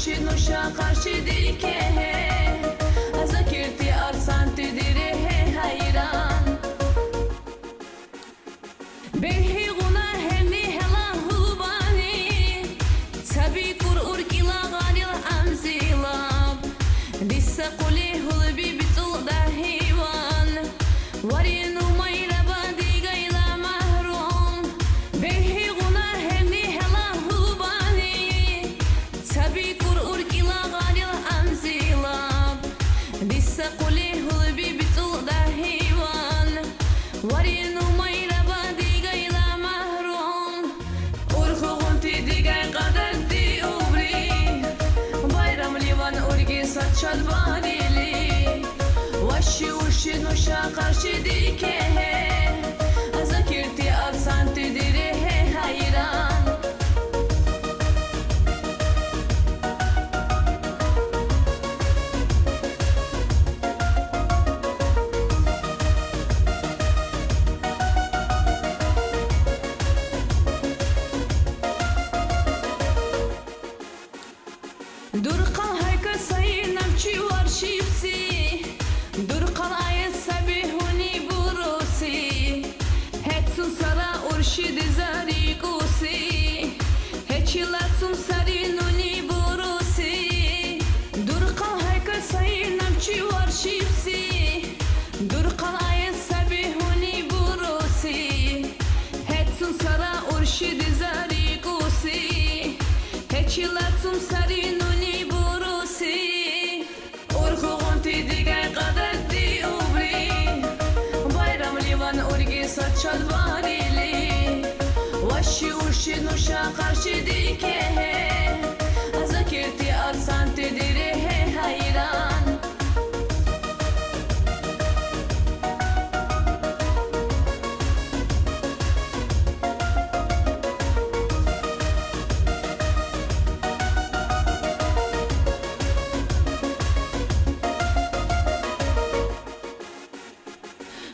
uşi nuşa karşı dike Azakirti arsan tüdire hayran Behi guna hemni hela hubani Tabi kur urkila ganil amzilab Dissa kuli hulbi bitul da hivan Varinu mayra badi gayla mahrum Behi guna hemni hela hubani Tabi kur urkila ganil amzilab Dissa kuli hulbi bitul da hivan Varinu mayra badi gayla mahrum Urkuğun tidigay kadar di ubri Bayram livan urgi saçal vanili Vaşi uşi nuşa karşı dike Azakirti alsan tüdire hayran Dur kal hayka sayınam çivar şipsi Dur kal ayet sabihuni burusi Hetsun sara urşid zarikusi Heçilatsun sarinuni burusi Dur kal hayka sayınam çivar şipsi Dur kal ayet sabihuni burusi Hetsun sara urşid zarikusi Heçilatsun sarinuni burusi Urkuğun tidigay kadar di ubri Bayram livan urgi saçal vanili Vaşi uşi nuşa karşı dike Azakirti alsan tüdire hayran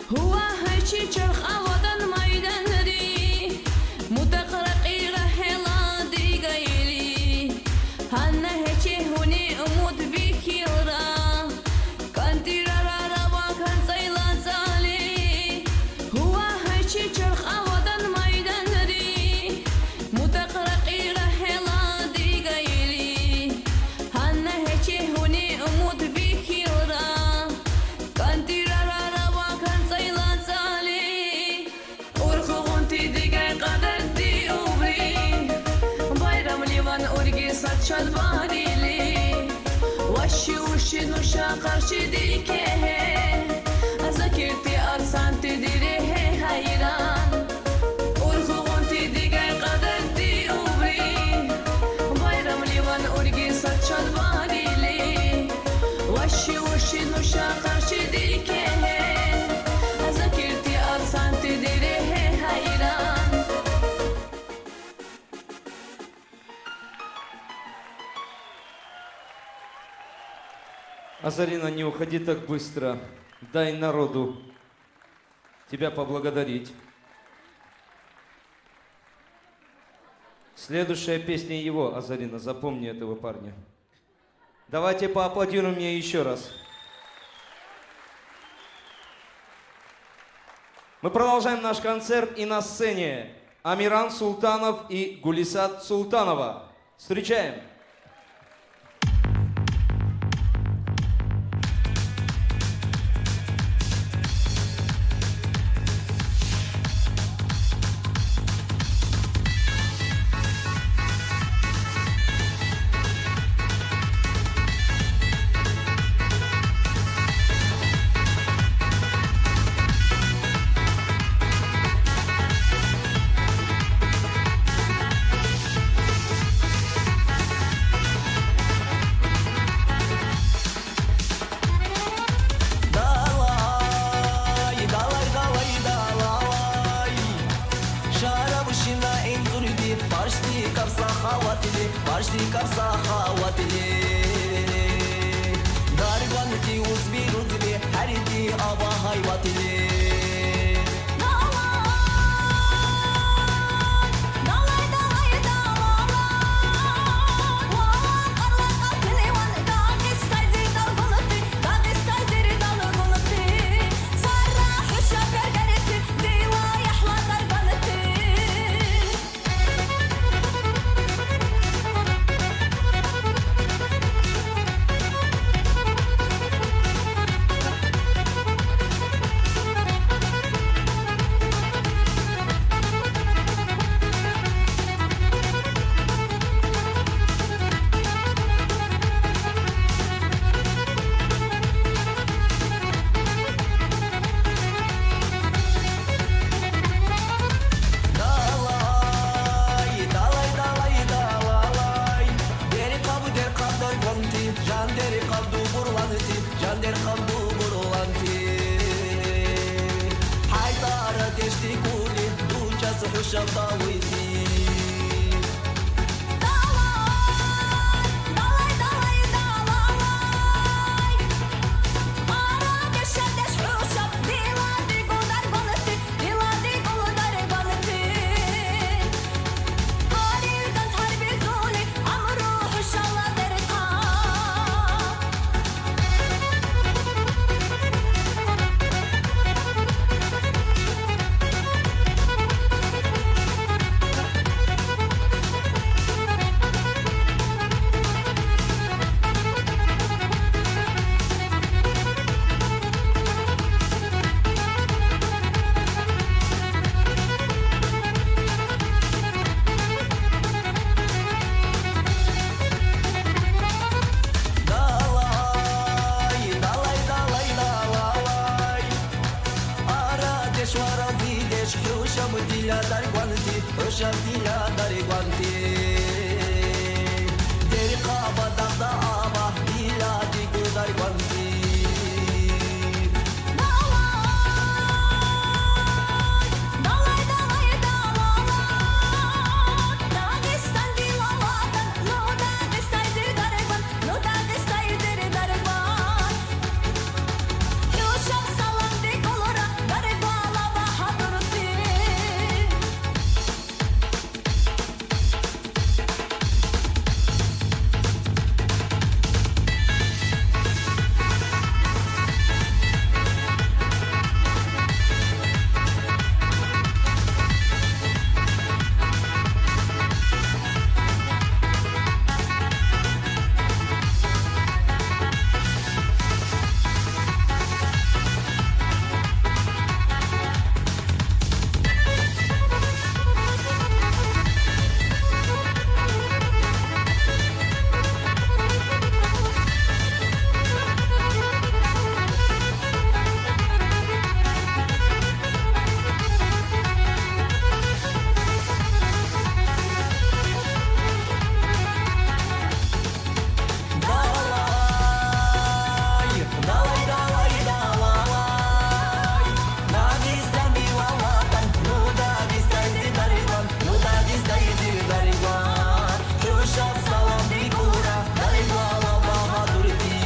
Huwa haychi charx awadan maydanri Mutaqraqi rahela digayli Hanna heche huni umut bikira Kantira raraba kan saylan zali Huwa haychi charx awadan maydanri Mutaqraqi rahela digayli Hanna heche huni umut bikira Kantira saçal vanili Vaşi uşi nuşa karşı dike Azakirti alsan tüdire hayran Urkuğun tidigay kadar di ubri Bayram livan urgi saçal vanili Vaşi uşi nuşa karşı dike Azakirti alsan tüdire hayran Азарина, не уходи так быстро. Дай народу тебя поблагодарить. Следующая песня его, Азарина, запомни этого парня. Давайте поаплодируем мне еще раз. Мы продолжаем наш концерт, и на сцене Амиран Султанов и Гулисат Султанова. Встречаем! Başlı kapsa havatili Darganti uzbi ruzbi Heridi aba hayvatili Dalay, dalay, dalay, dalay Ești culi, ducea să ușa ta uiti Dalay, dalay, dalay. Ara deşedeş uşak, diladi guldar balıtı, diladi guldar balıtı. Halildan harbi zuli, amru huşalla derta. Dalay, dalay, dalay, dalay Ara deșoara zideș, ușa mâtilea dar guanti Ușa mâtilea dar guanti Deri caba da aba, dila digu dar guanti Dalay, dalay, dalay. Dagestan dilavatan, no Dagestaydir darban, no Dagestaydir darban. Uşak salam de kolora, darba bahadurti. Dalay, dalay, dalay, dalay Dagestan dilavatan, no Dagestaydir darban, no Dagestaydir darban Uşak salam de kolora, darba bahadurti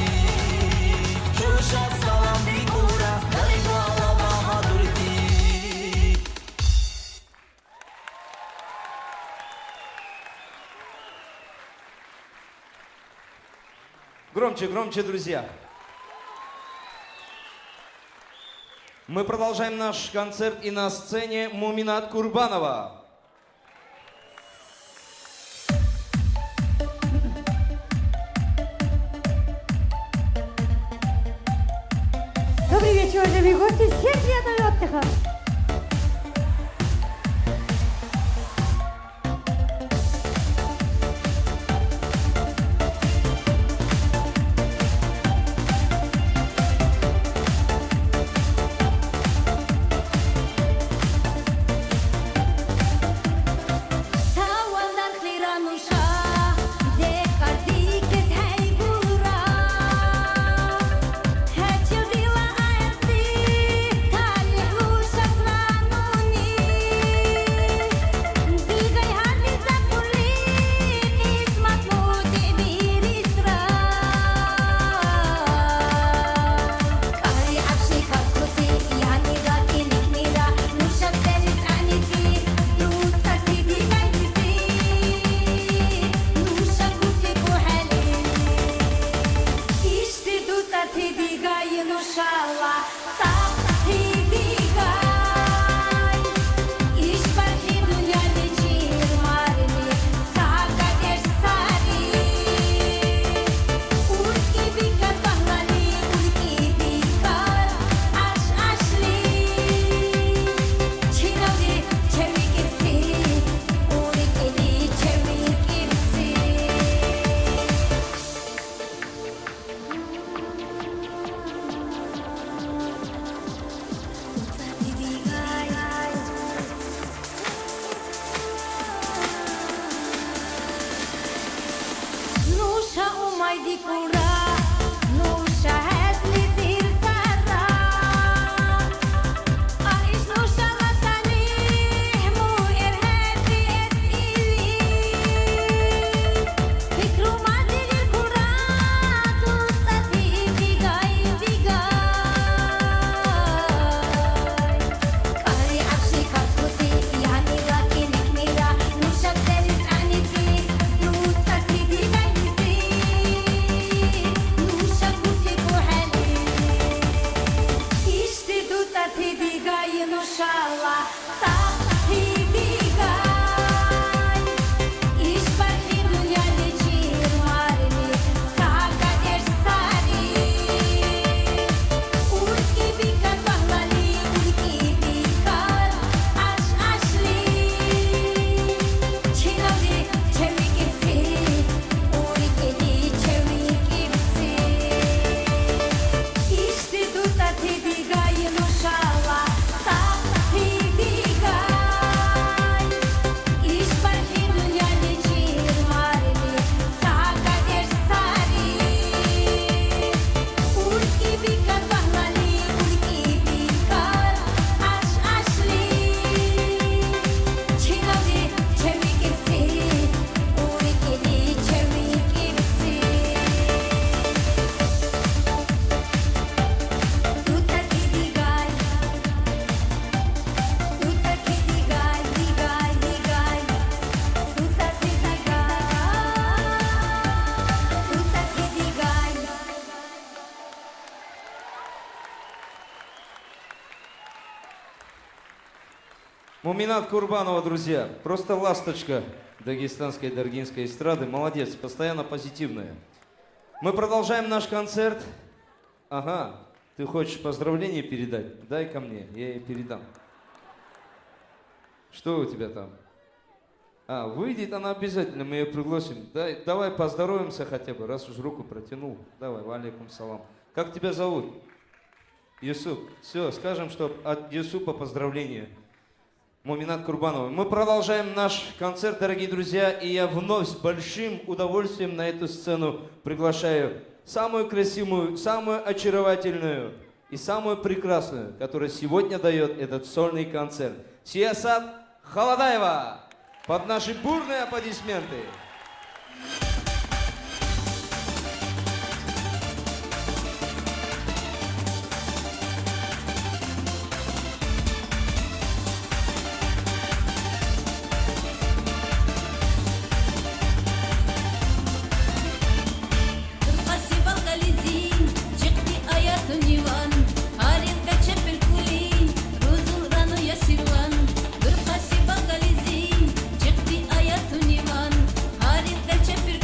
Uşak salam de kolora, darba bahadurti Громче, громче, друзья. Мы продолжаем наш концерт и на сцене Муминат Курбанова. Добрый вечер, уважаемые гости. Всем приятного отдыха. Tavandan xiranuşa, dekardikes hey gura. Hechil dila ayasi, talih uşak Муминат Курбанова, друзья, просто ласточка дагестанской и даргинской эстрады. Молодец, постоянно позитивная. Мы продолжаем наш концерт. Ага, ты хочешь поздравления передать? Дай ко мне, я ей передам. Что у тебя там? А, выйдет она обязательно, мы ее пригласим. Давай поздороваемся хотя бы, раз уж руку протянул. Давай, валейкум салам. Как тебя зовут? Юсуп. Все, скажем, что от Юсупа поздравления. Муминат Курбанова. Мы продолжаем наш концерт, дорогие друзья, и я вновь с большим удовольствием на эту сцену приглашаю самую красивую, самую очаровательную и самую прекрасную, которая сегодня дает этот сольный концерт. Сиясат Холодаева. Под наши бурные аплодисменты. Harin kaçıp bir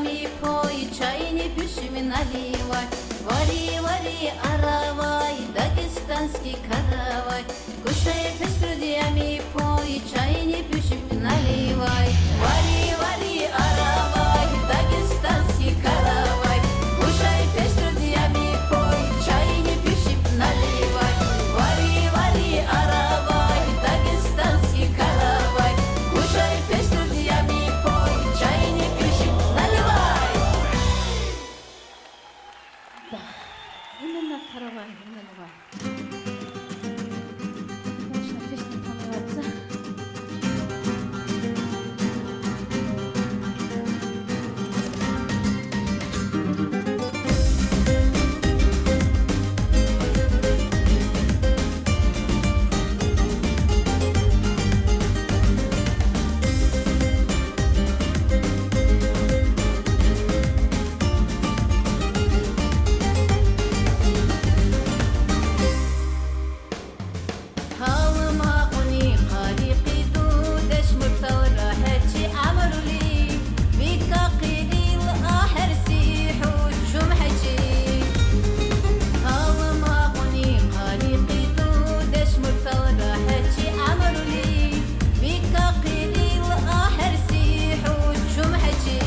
друзьями пой, чай не пишем и наливай. Вари, вари, аравай, дагестанский каравай. Кушай с друзьями пой, чай не пишем и наливай. Вари, вари, аравай, дагестанский каравай. Кушай с друзьями пой, чай не пишем и наливай. Вари, вари, аравай, дагестанский каравай. Кушай с друзьями пой, чай не пишем и наливай. Да, именно каравай, именно. Конечно, песня понравится. Halıma kuni khaliqi dudeş murtawra hachi amalu li bika qilil ahar sihu shum hachi Halıma kuni khaliqi dudeş murtawra hachi amalu li bika qilil ahar sihu shum hachi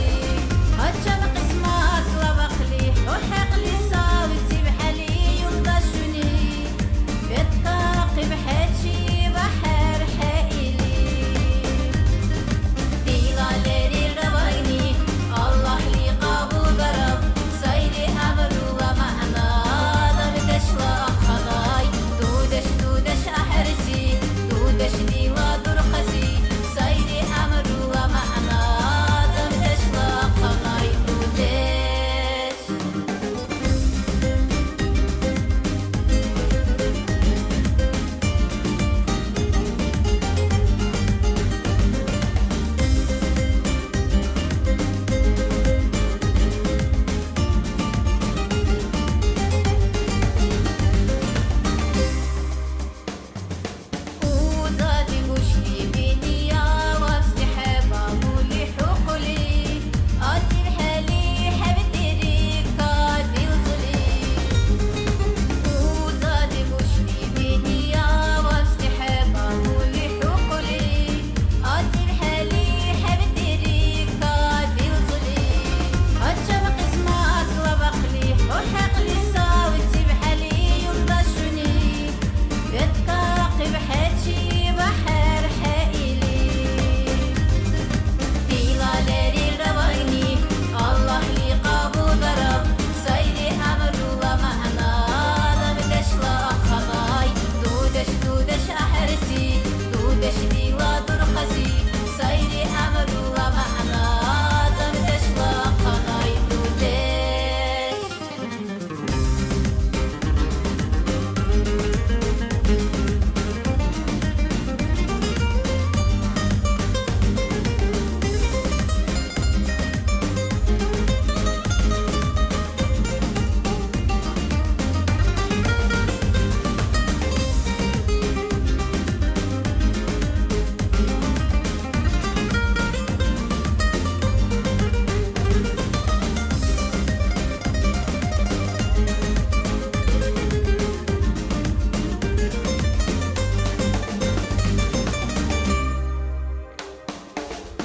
Hachan qismat la baqli وحق لي صاوتي بحالي يمضشني بتقاقي بحاجي بحر حائلي في غالري الروايني الله لي قابو ضرب سيري أمر ومعنى ضمدش وأخضاي دودش دودش أحرسي دودش لي ودرقسي سيري أمر ومعنى ضمدش وأخضاي دودش وزادي وشلي بيدي يا واستحب أقولي حقولي أتي بحالي حبيبتي ريكا بيوصلي وزادي وشلي بيدي يا واستحب أقولي حقولي أتي بحالي حبيبتي ريكا بيوصلي أتشب قسمات وبقلي وحق لي صاوتي بحالي يمضشني بتقاقي بحاجي بحر حائلي في غالري الروايني الله لي قابو ضرب سيري أمر ومعنى ضمدش لأخضاي دودش دودش أحرسي دودش لي ودرقسي سيري أمر ومعنى ضمدش لأخضاي دودش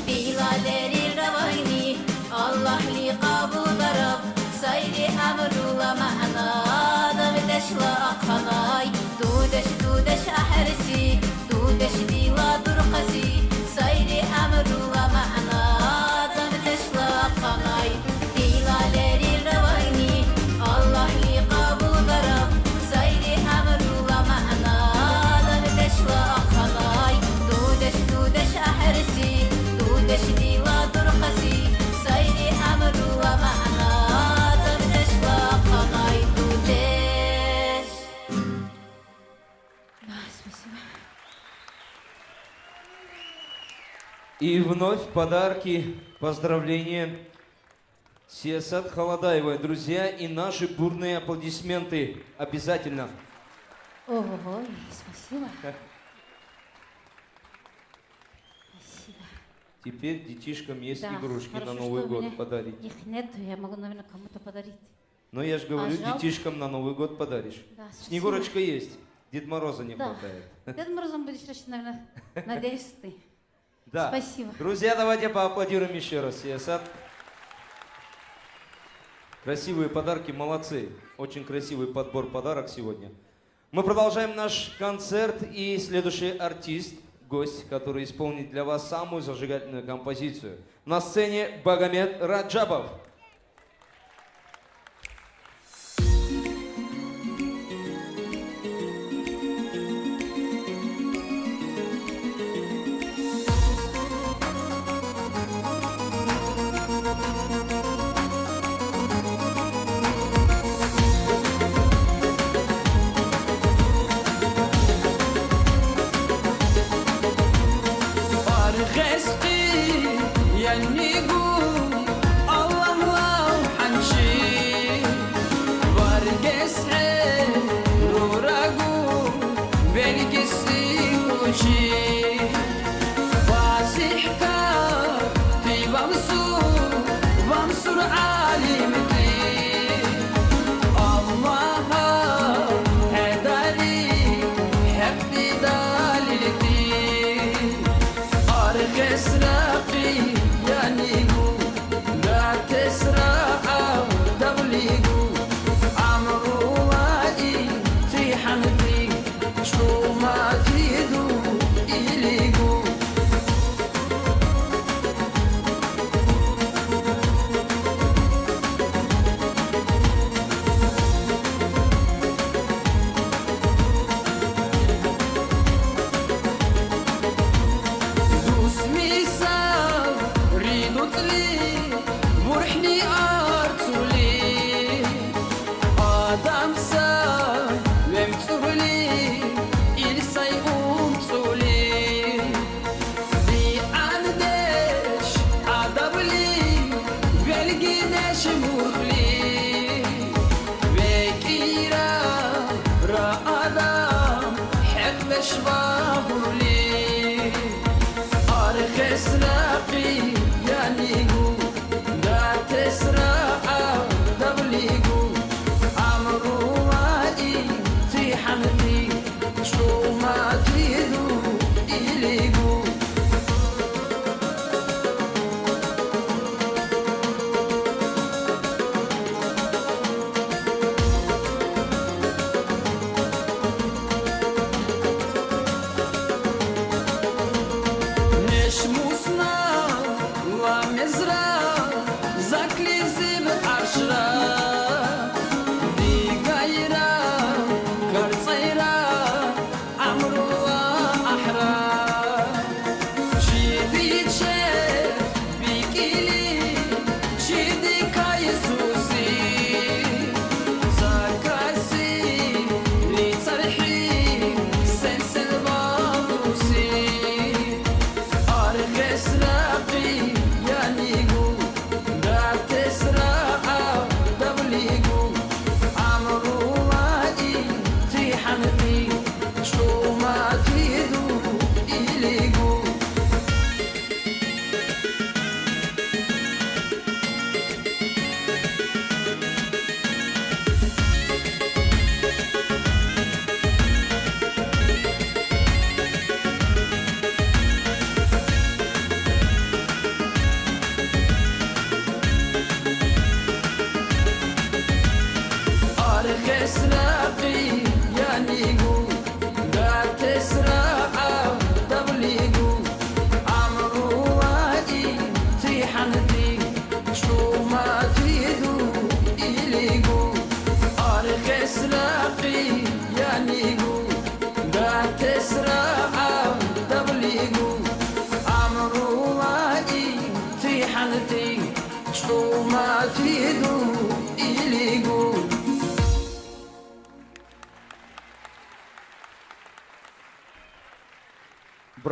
في غالري الروايني الله لي قابو ضرب سيري أمر ومعنى ضمدش لأخضاي دودش دودش أحرسي دودش لي ودرقسي سيري أمر ومعنى ضمدش لأخضاي في غالري الروايني الله لي قابو ضرب سيري أمر ومعنى ضمدش لأخضاي دودش دودش أحرسي دودش لي ودرقسي سيري أمر ومعنى ضمدش لأخضاي دودش Да, спасибо. И вновь подарки, поздравления Сиясат Холодаевой. Друзья, и наши бурные аплодисменты обязательно. Ого, спасибо. Спасибо. Теперь детишкам есть Да, игрушки хорошо, на что Новый у год меня подарить. Их нет, я могу, наверное, кому-то подарить. Но я же говорю, жалко. детишкам на Новый год подаришь. Да, спасибо. Снегурочка есть, Дед Мороза не Да. хватает. Дед Морозом будешь лечь, наверное, надеюсь, ты. Да. Спасибо. Друзья, давайте поаплодируем еще раз Сиасат. Красивые подарки, молодцы. Очень красивый подбор подарок сегодня. Мы продолжаем наш концерт, и следующий артист, гость, который исполнит для вас самую зажигательную композицию. На сцене Багамед Раджабов.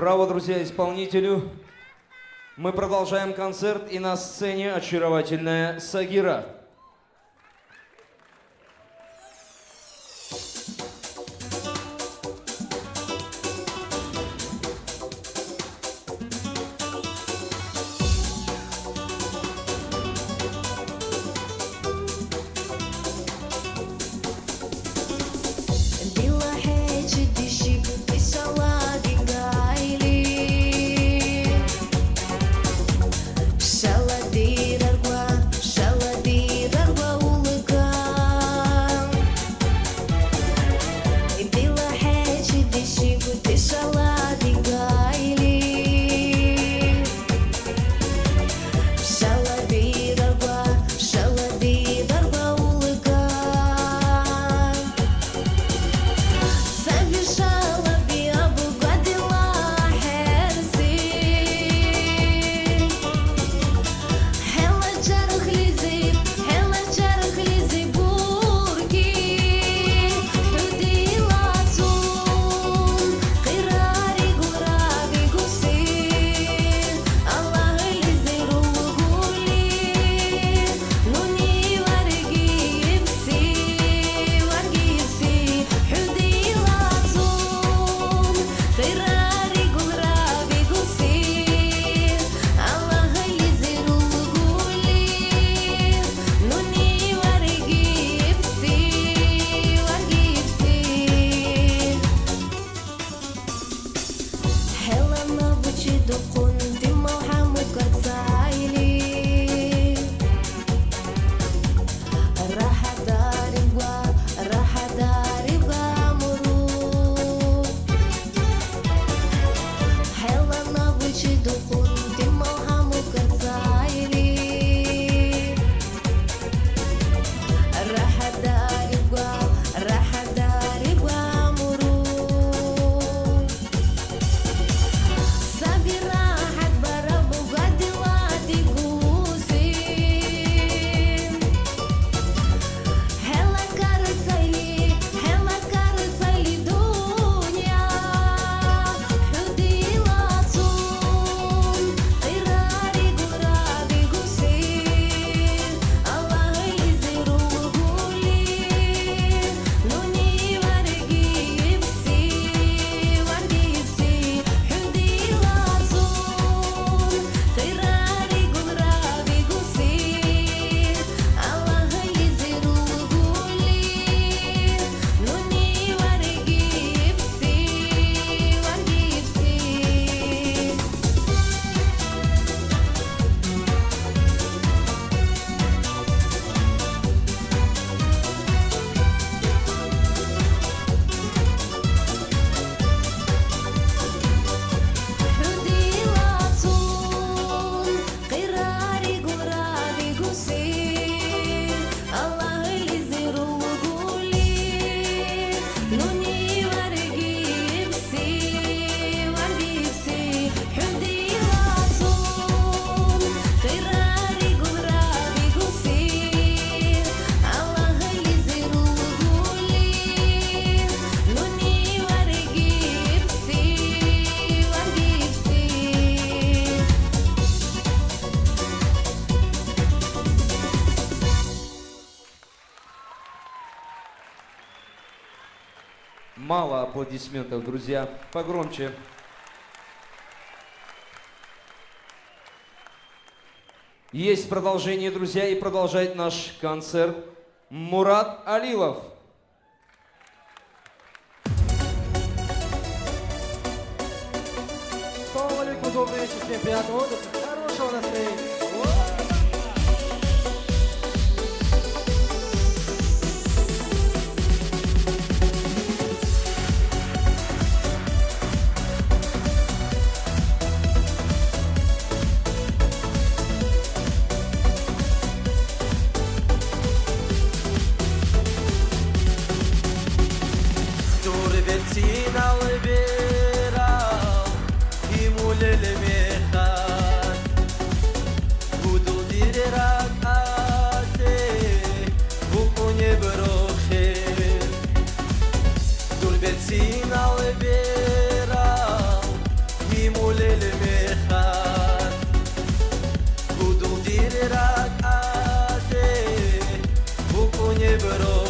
Браво, друзья, исполнителю. Мы продолжаем концерт, и на сцене очаровательная Сагира. Мало аплодисментов, друзья. Погромче. Есть продолжение, друзья, и продолжает наш концерт Мурат Алилов. Салам алейкум, добрый вечер, всем приятного отдыха, хорошего настроения. Turbetina libera imulele mehar Budu dirak ate bukunye broche Turbetina libera imulele mehar Budu dirak ate bukunye broche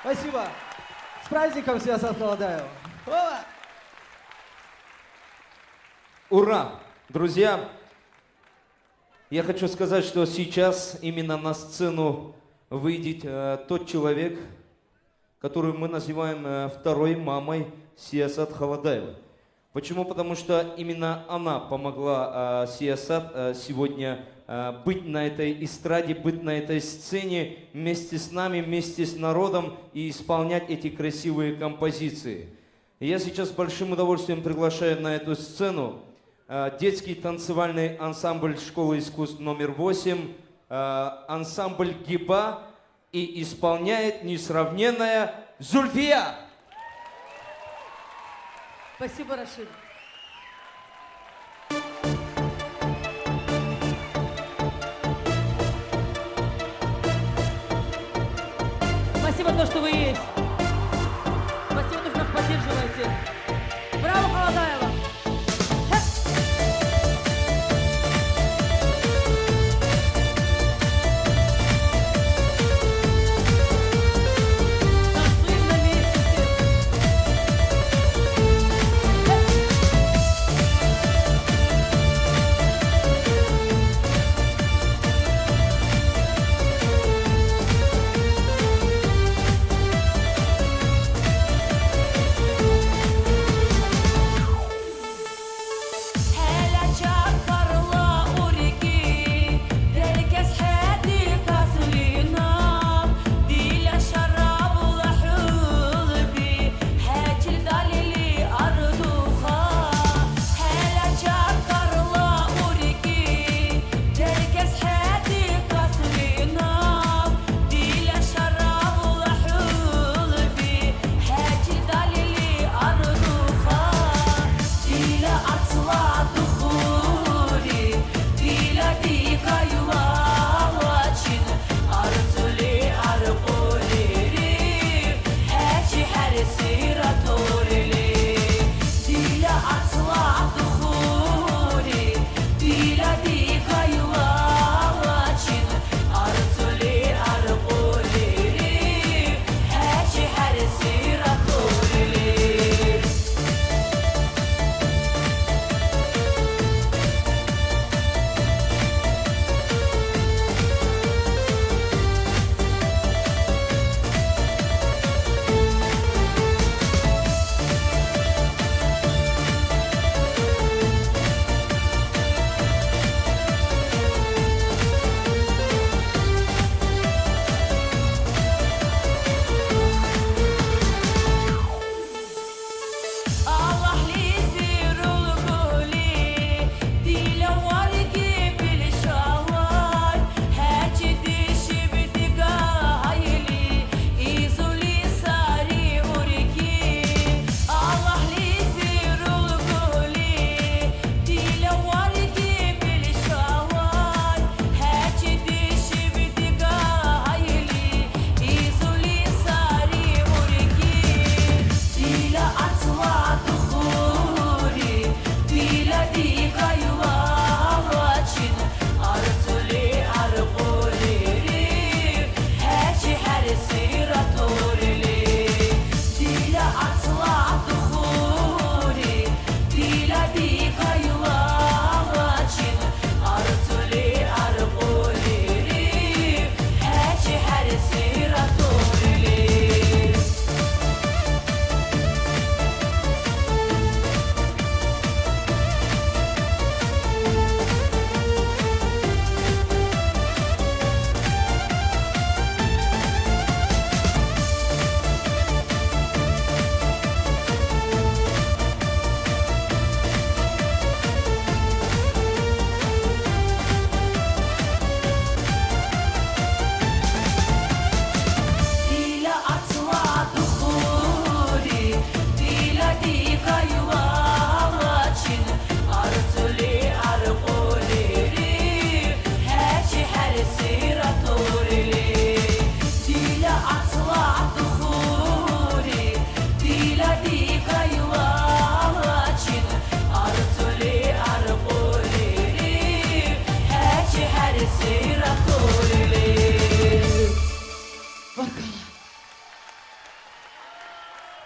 Спасибо. С праздником, Святослав Холодаев. Ова! Ура! Друзья, я хочу сказать, что сейчас именно на сцену выйдет тот человек, которую мы называем второй мамой Сиясат Холодаева. Почему? Потому что именно она помогла Сиясат сегодня быть на этой эстраде, быть на этой сцене вместе с нами, вместе с народом и исполнять эти красивые композиции. И я сейчас с большим удовольствием приглашаю на эту сцену детский танцевальный ансамбль школы искусств номер 8, ансамбль Гиба, и исполняет несравненная Зульфия. Спасибо, Рашид. Спасибо, то, что вы есть. Спасибо, то, что нас поддерживаете. Браво, Холодаева! Танцуем на месте все.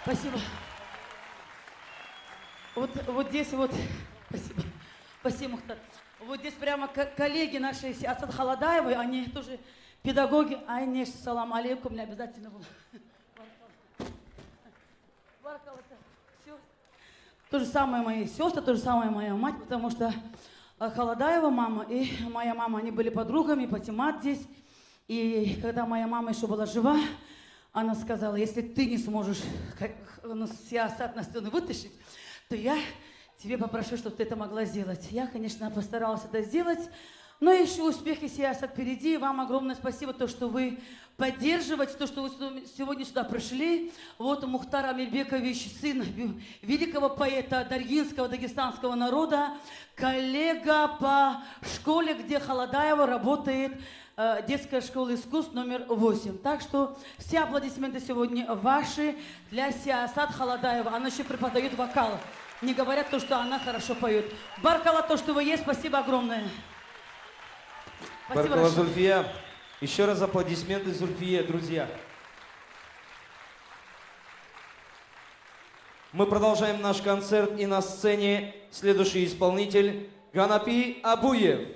Спасибо. Вот здесь вот, спасибо, спасибо, Мухтар. Вот здесь прямо коллеги наши, Асад Холодаевы, они тоже педагоги. Айнеш, салам алейкум, не обязательно было. Все. То же самое мои сестры, то же самое моя мать, потому что Холодаева мама и моя мама, они были подругами, Патимат здесь. И когда моя мама еще была жива, она сказала, если ты не сможешь Сиясат на сцену вытащить, то я тебе попрошу, чтобы ты это могла сделать. Я, конечно, постаралась это сделать, но еще успехи Сиясат впереди. Вам огромное спасибо, то, что вы поддерживаете, то, что вы сегодня сюда пришли. Вот Мухтар Амельбекович, сын великого поэта даргинского, дагестанского народа, коллега по школе, где Холодаева работает, детская школа искусств номер 8. Так что все аплодисменты сегодня ваши для Сиясат Холодаева. Она еще преподает вокал. Не говорят то, что она хорошо поет. Баркала, то, что вы есть, спасибо огромное. Спасибо Баркала большое. Зульфия. Еще раз аплодисменты Зульфие, друзья. Мы продолжаем наш концерт, и на сцене следующий исполнитель Ганапи Абуев.